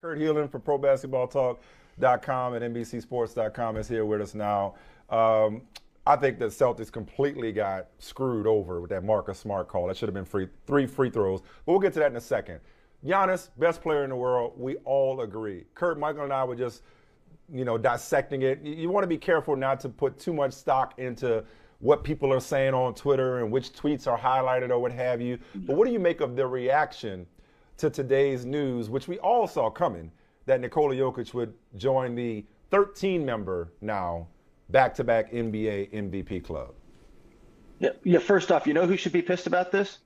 Kurt Helin from ProBasketballTalk.com and NBCSports.com is here with us now. I think the Celtics completely got screwed over with that Marcus Smart call. That should have been three free throws. But we'll get to that in a second. Giannis, best player in the world. We all agree. Kurt, Michael, and I were just, dissecting it. You want to be careful not to put too much stock into what people are saying on Twitter and which tweets are highlighted or what have you. But what do you make of the reaction to today's news, which we all saw coming, that Nikola Jokic would join the 13-member now back-to-back NBA MVP club? Yeah. First off, you know who should be pissed about this?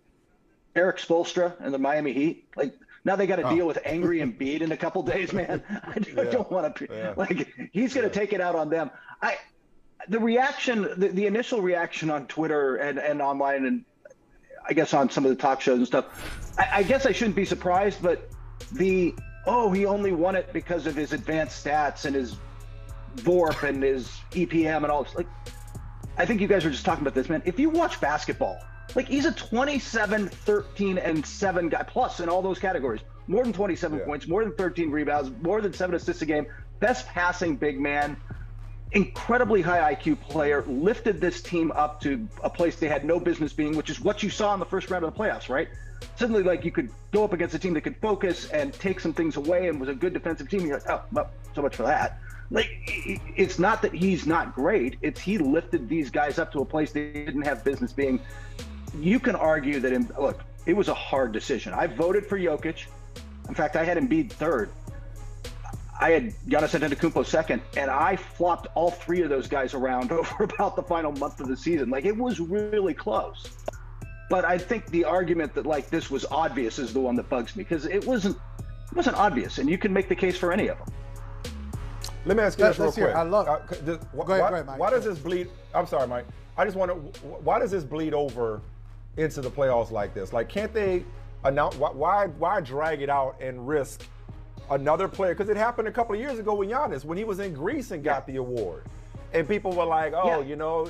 Eric Spoelstra and the Miami Heat. Like, now they got to deal with angry Embiid in a couple days, man. I don't want to he's going to take it out on them. The reaction, the initial reaction on Twitter and online, and I guess on some of the talk shows and stuff, I guess I shouldn't be surprised, but he only won it because of his advanced stats and his VORP and his EPM and all this. Like, I think you guys were just talking about this, man. If you watch basketball, like, he's a 27, 13, and 7 guy plus in all those categories. More than 27 points, more than 13 rebounds, more than 7 assists a game, best passing big man, incredibly high IQ player, lifted this team up to a place they had no business being, which is what you saw in the first round of the playoffs, right? Suddenly, like, you could go up against a team that could focus and take some things away and was a good defensive team. You're like, oh, well, so much for that. Like, it's not that he's not great. It's he lifted these guys up to a place they didn't have business being. You can argue that, look, it was a hard decision. I voted for Jokic. In fact, I had Embiid third. I had Giannis Antetokounmpo second, and I flopped all three of those guys around over about the final month of the season. Like, it was really close. But I think the argument that, like, this was obvious is the one that bugs me, because it wasn't obvious, and you can make the case for any of them. Let me ask you this real quick. I love go ahead, Mike. Why does this bleed? I'm sorry, Mike. I just want to. Why does this bleed over into the playoffs like this? Like, can't they announce? Why drag it out and risk another player? Because it happened a couple of years ago with Giannis when he was in Greece and got the award, and people were like,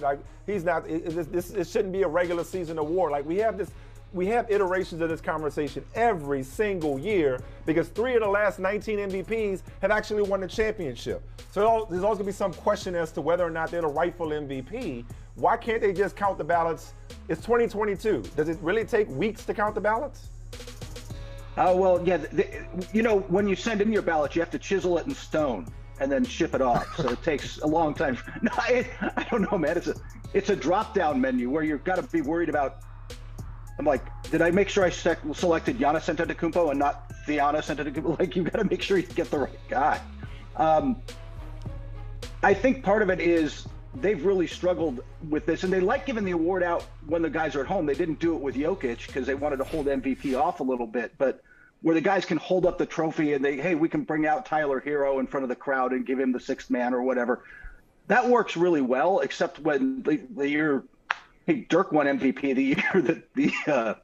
like, he's not. This shouldn't be a regular season award. Like, we have iterations of this conversation every single year because 3 of the last 19 MVPs have actually won the championship. So there's always going to be some question as to whether or not they're the rightful MVP. Why can't they just count the ballots? It's 2022. Does it really take weeks to count the ballots? Well, yeah. When you send in your ballot, you have to chisel it in stone and then ship it off. So it takes a long time. No, I don't know, man. It's a drop-down menu where you've got to be worried about. I'm like, did I make sure I selected Giannis Antetokounmpo and not Giannis Antetokounmpo? Like, you've got to make sure you get the right guy. I think part of it is they've really struggled with this, and they like giving the award out when the guys are at home. They didn't do it with Jokic because they wanted to hold MVP off a little bit, but where the guys can hold up the trophy and we can bring out Tyler Hero in front of the crowd and give him the sixth man or whatever. That works really well, except when the year Dirk won MVP the year that the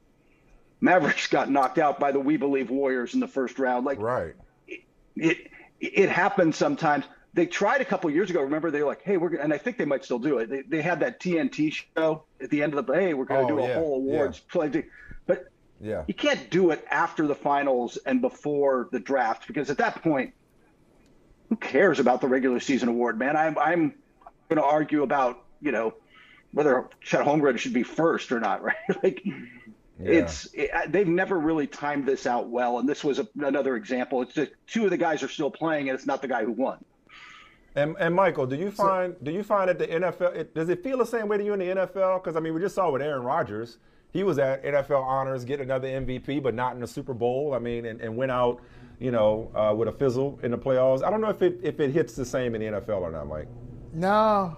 Mavericks got knocked out by the We Believe Warriors in the first round. Like, right. It happens sometimes. They tried a couple years ago. Remember, they were like, hey, and I think they might still do it. They had that TNT show at the end of hey, we're going to do a whole awards play. But you can't do it after the finals and before the draft, because at that point, who cares about the regular season award, man? I'm going to argue about, whether Chet Holmgren should be first or not, right? Like, they've never really timed this out well, and this was another example. It's just 2 of the guys are still playing, and it's not the guy who won. And Michael, do you find that the NFL does it feel the same way to you in the NFL? Because we just saw with Aaron Rodgers, he was at NFL honors, getting another MVP, but not in the Super Bowl. And went out, with a fizzle in the playoffs. I don't know if it hits the same in the NFL or not, Mike. No,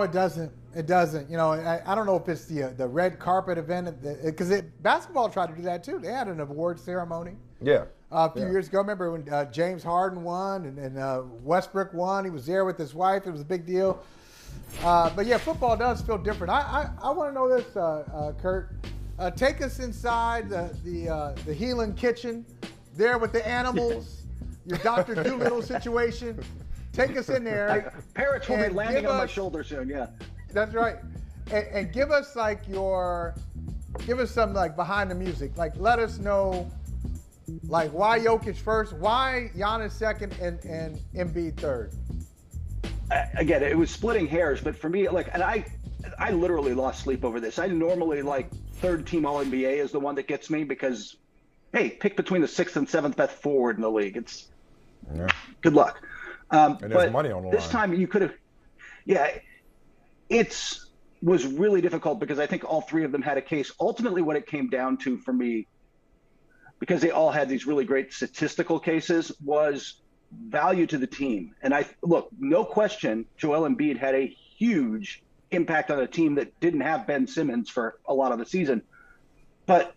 it doesn't. It doesn't. I don't know if it's the red carpet event, because basketball tried to do that too. They had an award ceremony. Yeah. A few years ago. Remember when James Harden won and Westbrook won? He was there with his wife. It was a big deal. But yeah, football does feel different. I want to know this, Kurt. Take us inside the Helin kitchen, there with the animals, your Dr. Doolittle situation. Take us in there. Parrots will be landing on my shoulder soon. Yeah. That's right. And give us some behind the music. Like, let us know Like, why Jokic first? Why Giannis second and Embiid third? Again, it was splitting hairs, but for me, like, and I literally lost sleep over this. I normally like third team All NBA is the one that gets me because, hey, pick between the 6th and 7th best forward in the league. It's good luck. And there's money on the line. This time you could have, it was really difficult because I think all three of them had a case. Ultimately, what it came down to for me, because they all had these really great statistical cases, was value to the team. And look, no question, Joel Embiid had a huge impact on a team that didn't have Ben Simmons for a lot of the season. But, I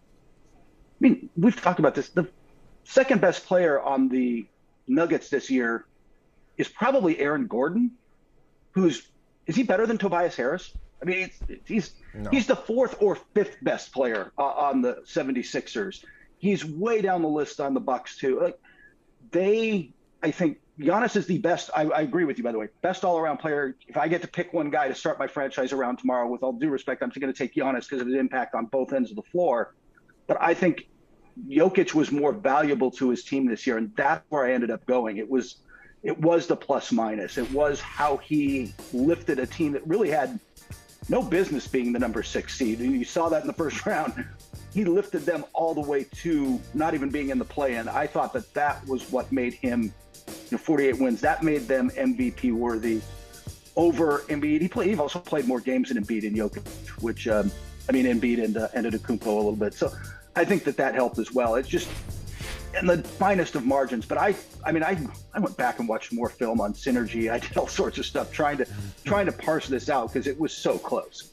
mean, we've talked about this. The second best player on the Nuggets this year is probably Aaron Gordon, is he better than Tobias Harris? I mean, he's the 4th or 5th best player on the 76ers. He's way down the list on the Bucks too. Like, I think Giannis is the best. I agree with you, by the way. Best all-around player. If I get to pick one guy to start my franchise around tomorrow, with all due respect, I'm going to take Giannis because of his impact on both ends of the floor. But I think Jokic was more valuable to his team this year, and that's where I ended up going. It was the plus minus. It was how he lifted a team that really had no business being the number 6 seed. You saw that in the first round. He lifted them all the way to not even being in the play-in. I thought that was what made him 48 wins. That made them MVP worthy over Embiid. He also played more games than Embiid and Jokic, which Embiid and Antetokounmpo a little bit. So I think that helped as well. It's just in the finest of margins. But I went back and watched more film on synergy. I did all sorts of stuff trying to parse this out because it was so close.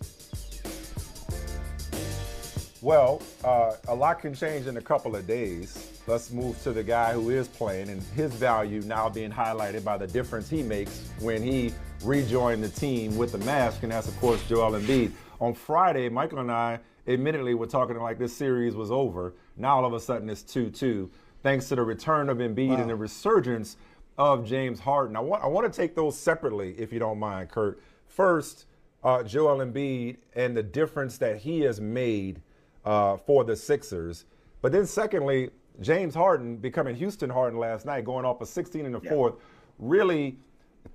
Well, a lot can change in a couple of days. Let's move to the guy who is playing and his value now being highlighted by the difference he makes when he rejoined the team with the mask, and that's, of course, Joel Embiid. On Friday, Michael and I admittedly were talking like this series was over. Now all of a sudden it's 2-2, thanks to the return of Embiid and the resurgence of James Harden. I want to take those separately, if you don't mind, Kurt. First, Joel Embiid and the difference that he has made for the Sixers. But then secondly, James Harden becoming Houston Harden last night, going off a 16 in the fourth, really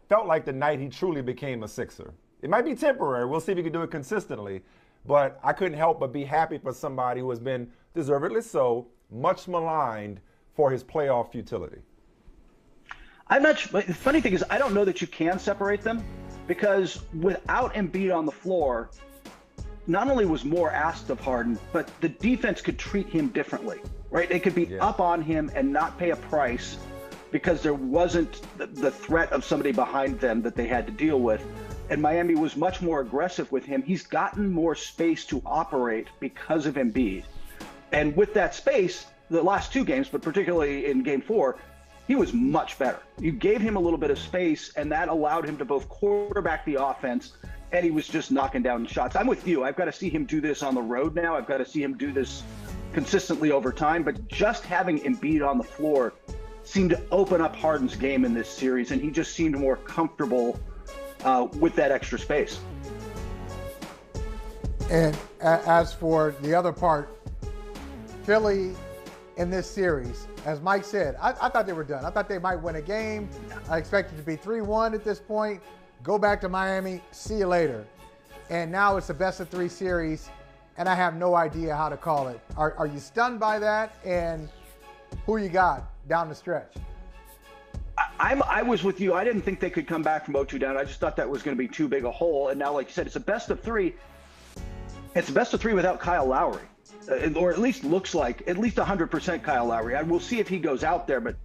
felt like the night he truly became a Sixer. It might be temporary. We'll see if he can do it consistently. But I couldn't help but be happy for somebody who has been, deservedly so, much maligned for his playoff futility. The funny thing is, I don't know that you can separate them, because without Embiid on the floor, not only was more asked of Harden, but the defense could treat him differently, right? They could be up on him and not pay a price because there wasn't the threat of somebody behind them that they had to deal with. And Miami was much more aggressive with him. He's gotten more space to operate because of Embiid. And with that space, the last 2 games, but particularly in Game 4, he was much better. You gave him a little bit of space, and that allowed him to both quarterback the offense, and he was just knocking down shots. I'm with you. I've got to see him do this on the road now. I've got to see him do this consistently over time. But just having Embiid on the floor seemed to open up Harden's game in this series, and he just seemed more comfortable with that extra space. And as for the other part, Philly in this series, as Mike said, I thought they were done. I thought they might win a game. I expected it to be 3-1 at this point. Go back to Miami, see you later. And now it's a best-of-3 series, and I have no idea how to call it. Are you stunned by that? And who you got down the stretch? I was with you. I didn't think they could come back from 0-2 down. I just thought that was going to be too big a hole. And now, like you said, it's a best-of-3. It's a best-of-3 without Kyle Lowry, or at least looks like at least 100% Kyle Lowry. We'll see if he goes out there, but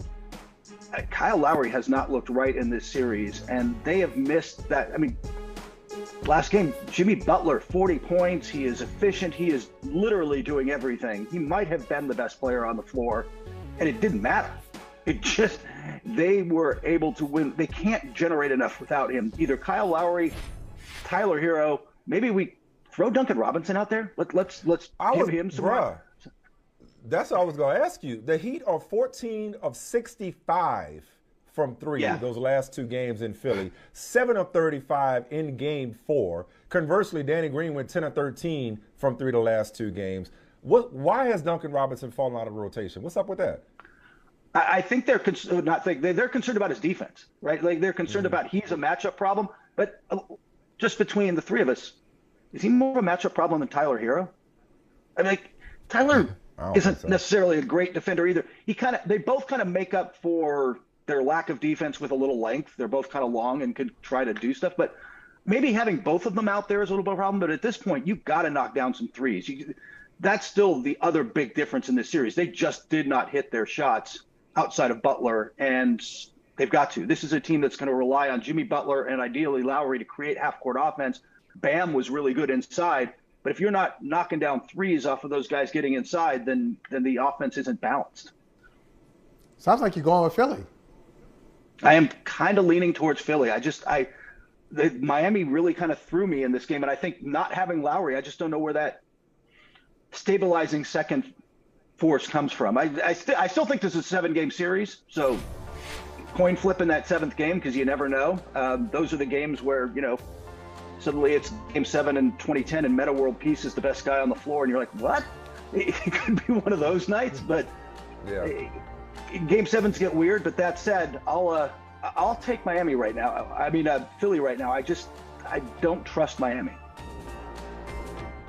Kyle Lowry has not looked right in this series, and they have missed that. I mean, last game, Jimmy Butler, 40 points. He is efficient. He is literally doing everything. He might have been the best player on the floor, and it didn't matter. They were able to win. They can't generate enough without him. Either Kyle Lowry, Tyler Hero, maybe we throw Duncan Robinson out there. Let's give him some run. That's what I was going to ask you. The Heat are 14 of 65 from 3 those last 2 games in Philly. 7 of 35 in Game 4. Conversely, Danny Green went 10 of 13 from 3 the last 2 games. Why has Duncan Robinson fallen out of rotation? What's up with that? I think they're they're concerned about his defense, right? Like they're concerned about he's a matchup problem. But just between the three of us, is he more of a matchup problem than Tyler Hero? I mean, Tyler isn't necessarily a great defender either. They both kind of make up for their lack of defense with a little length. They're both kind of long and could try to do stuff, but maybe having both of them out there is a little bit of a problem. But at this point, you've got to knock down some threes. That's still the other big difference in this series. They just did not hit their shots outside of Butler, and they've got to. This is a team that's going to rely on Jimmy Butler and ideally Lowry to create half-court offense. Bam was really good inside, but if you're not knocking down threes off of those guys getting inside, then the offense isn't balanced. Sounds like you're going with Philly. I am kind of leaning towards Philly. Miami really kind of threw me in this game, and I think not having Lowry, I just don't know where that stabilizing second force comes from. I still think this is a 7-game series, so coin flip in that 7th game because you never know. Those are the games where, suddenly it's Game 7 in 2010 and Meta World Peace is the best guy on the floor, and you're like, what? It could be one of those nights, but Game 7s get weird. But that said, I'll take Miami right now. Philly right now. I don't trust Miami.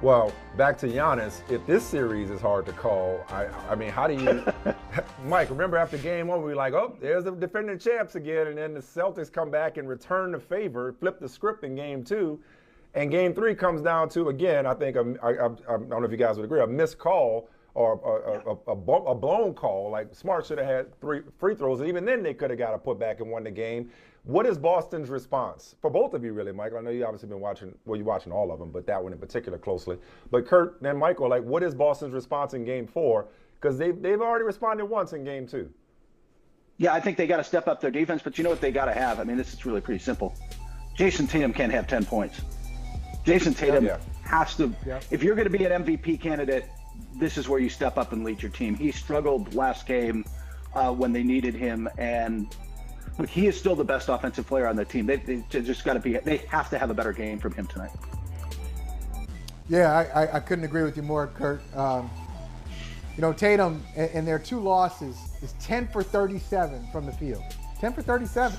Well, back to Giannis. If this series is hard to call, I mean, how do you, Mike? Remember after Game 1, we were like, oh, there's the defending champs again, and then the Celtics come back and return the favor, flip the script in Game 2, and Game 3 comes down to again. I think I don't know if you guys would agree, a missed call or a blown call. Like Smart should have had 3 free throws, and even then they could have got a putback and won the game. What is Boston's response? For both of you, really, Michael. I know you obviously been watching, well, you're watching all of them, but that one in particular closely. But Kurt and Michael, like, what is Boston's response in Game 4? Because they've already responded once in Game 2. Yeah, I think they got to step up their defense, but you know what they got to have? I mean, this is really pretty simple. Jason Tatum can't have 10 points. Jason Tatum has to. Yeah. If you're going to be an MVP candidate, this is where you step up and lead your team. He struggled last game when they needed him, and look, he is still the best offensive player on the team. They just got to be. They have to have a better game from him tonight. Yeah, I couldn't agree with you more, Kurt. Tatum in their 2 losses is 10 for 37 from the field. 10 for 37.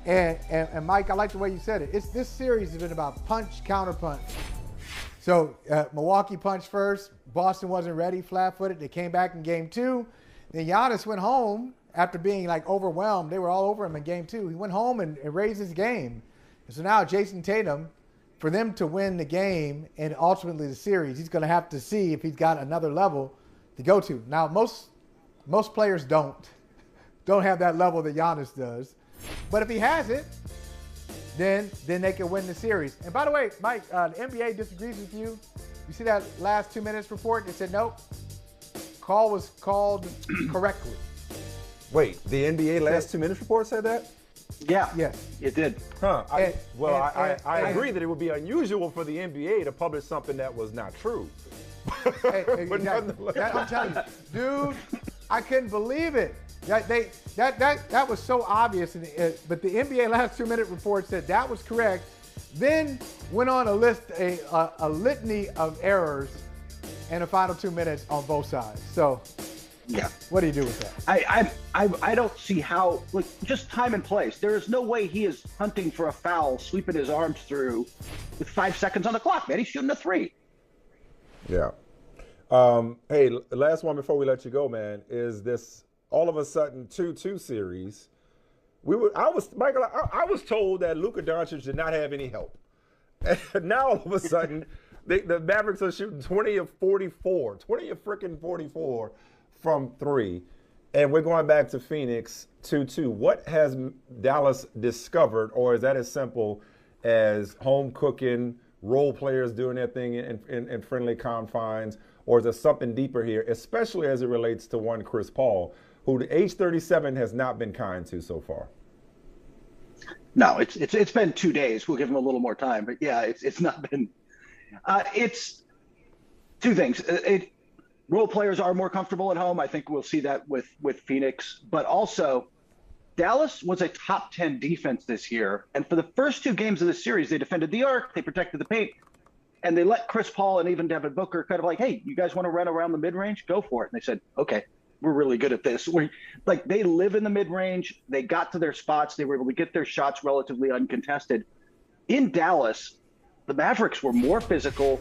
And Mike, I like the way you said it. This series has been about punch, counter punch. So Milwaukee punched first. Boston wasn't ready, flat-footed. They came back in Game 2. Then Giannis went home after being overwhelmed. They were all over him in Game 2. He went home and raised his game. And so now Jason Tatum, for them to win the game and ultimately the series, he's going to have to see if he's got another level to go to. Now, most players don't have that level that Giannis does. But if he has it, then they can win the series. And by the way, Mike, the NBA disagrees with you. You see that last 2 minutes report? They said, nope, call was called correctly. Wait, the NBA last 2 minutes report said that? Yeah. Yes. It did. Huh. I agree that it would be unusual for the NBA to publish something that was not true. But I'm telling you, dude, I couldn't believe it. That was so obvious. But the NBA last 2 minute report said that was correct. Then went on a litany of errors in the final 2 minutes on both sides. So, yeah, what do you do with that? I don't see how. Look, just time and place. There is no way he is hunting for a foul, sweeping his arms through with 5 seconds on the clock. Man, he's shooting a 3. Yeah. Hey, last one before we let you go, man. Is this all of a sudden 2-2 series? I was told that Luka Doncic did not have any help, and now all of a sudden the Mavericks are shooting 20 of 44 from 3, and we're going back to Phoenix 2-2. What has Dallas discovered, or is that as simple as home cooking, role players doing their thing in friendly confines, or is there something deeper here, especially as it relates to one Chris Paul, who the age 37 has not been kind to so far? No, it's been 2 days. We'll give him a little more time, but yeah, it's not been. It's 2 things. Role players are more comfortable at home. I think we'll see that with Phoenix, but also Dallas was a top 10 defense this year, and for the first 2 games of the series, they defended the arc, they protected the paint, and they let Chris Paul and even Devin Booker kind of like, hey, you guys want to run around the mid-range? Go for it. And they said, okay. we're really good at this. Like they live in the mid-range. They got to their spots. They were able to get their shots relatively uncontested. In Dallas, the Mavericks were more physical,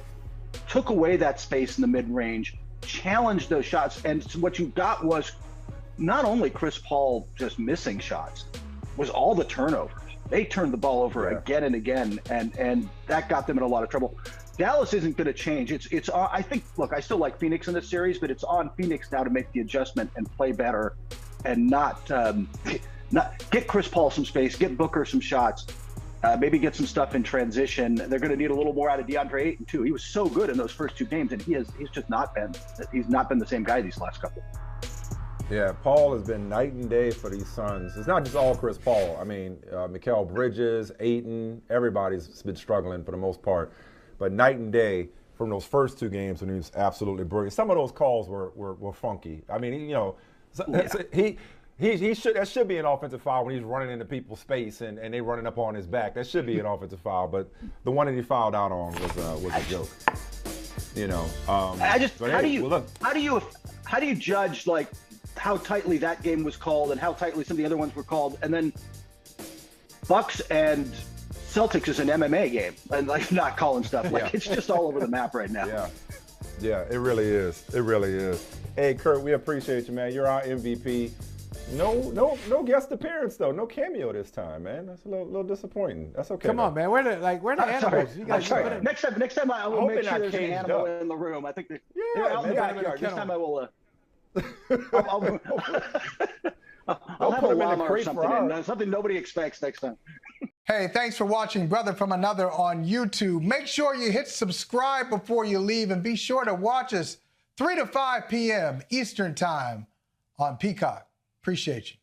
took away that space in the mid-range, challenged those shots. And what you got was not only Chris Paul just missing shots, was all the turnovers. They turned the ball over again and again, and that got them in a lot of trouble. Dallas isn't going to change. It's I think, look, I still like Phoenix in this series, but it's on Phoenix now to make the adjustment and play better and not get Chris Paul some space, get Booker some shots, maybe get some stuff in transition. They're going to need a little more out of DeAndre Ayton too. He was so good in those first 2 games, and he's just not been the same guy these last couple. Yeah, Paul has been night and day for these Suns. It's not just all Chris Paul. I mean, Mikal Bridges, Ayton, everybody's been struggling for the most part. But night and day from those first 2 games when he was absolutely brilliant. Some of those calls were funky. I mean, you know, he should be an offensive foul when he's running into people's space and they running up on his back. That should be an offensive foul. But the one that he fouled out on was a joke. You know, how do you judge like how tightly that game was called and how tightly some of the other ones were called, and then Bucks and Celtics is an MMA game and like not calling stuff like it's just all over the map right now. Yeah, it really is. It really is. Hey, Kurt, we appreciate you, man. You're our MVP. No guest appearance though. No cameo this time, man. That's a little disappointing. That's okay. Come on, man. Where the animals? You guys sorry. Next time I will make sure there's an animal in the room. I think out in the backyard. This time I will. I'll have a llama or something, something nobody expects next time. Hey, thanks for watching Brother from Another on YouTube. Make sure you hit subscribe before you leave, and be sure to watch us 3 to 5 p.m. Eastern Time on Peacock. Appreciate you.